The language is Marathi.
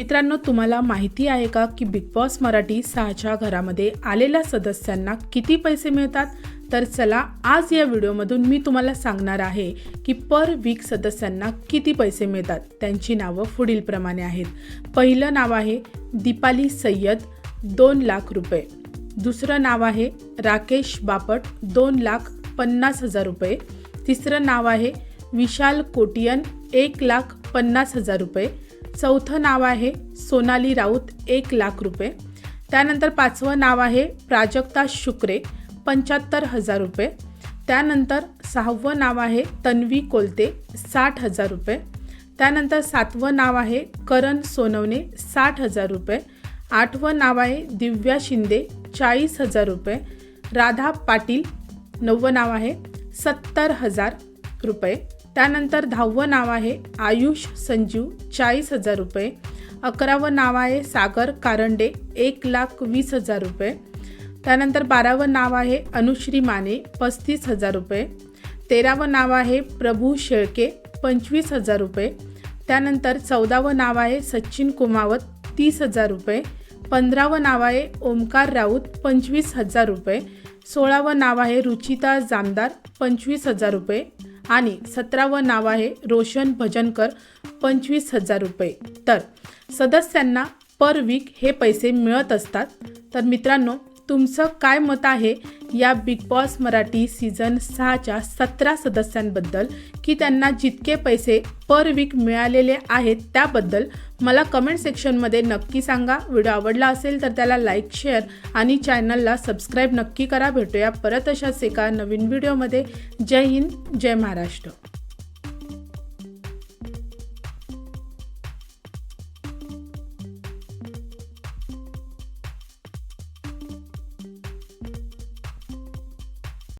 मित्रांनो, तुम्हाला माहिती आहे का की बिग बॉस मराठी 6च्या घरामध्ये आलेल्या सदस्यांना किती पैसे मिळतात? तर चला आज या व्हिडिओमधून मी तुम्हाला सांगणार आहे की पर वीक सदस्यांना किती पैसे मिळतात। त्यांची नावं पुढील प्रमाणे आहेत। पहिलं नाव आहे दीपाली सय्यद 2 लाख रुपये। दुसरं नाव आहे राकेश बापट 2,50,000 रुपये। तिसरं नाव आहे विशाल कोटियन 1,50,000 रुपये। चौथं नाव आहे सोनाली राऊत 1 लाख रुपये। त्यानंतर पाचवं नाव आहे प्राजक्ता शुक्रे 75,000 रुपये। त्यानंतर सहावं नाव आहे तन्वी कोलते 60,000 रुपये। त्यानंतर सातवं नाव आहे करण सोनवणे 60,000 रुपये। आठवं नाव आहे दिव्या शिंदे 40,000 रुपये। राधा पाटील 9वं नाव आहे 70,000 रुपये। त्यानंतर 10वं नाव आहे आयुष संजीव 40,000 रुपये। 11वं नाव आहे सागर कारंडे 1,20,000 रुपये। त्यानंतर 12वं नाव आहे अनुश्री माने 35,000 रुपये। 13वं नाव आहे प्रभू शेळके 25,000 रुपये। त्यानंतर 14वं नाव आहे सचिन कुमावत 30,000 रुपये। 15वं नाव आहे ओमकार राऊत 25,000 रुपये। 16वं नाव आहे रुचिता जामदार 25,000 रुपये आणि 17वं नाव आहे रोशन भजनकर 25,000 रुपये। तर सदस्यांना पर वीक हे पैसे मिळत असतात। तर मित्रांनो, तुमचं काय मत आहे या बिग बॉस मराठी सीझन 6च्या 17 सदस्यांबद्दल की त्यांना जितके पैसे पर वीक मिळालेले आहेत त्याबद्दल मला कमेंट सेक्शनमध्ये नक्की सांगा। व्हिडिओ आवडला असेल तर त्याला लाईक, शेअर आणि चॅनलला सबस्क्राईब नक्की करा। भेटूया परत अशाच एका नवीन व्हिडिओमध्ये। जय हिंद, जय महाराष्ट्र।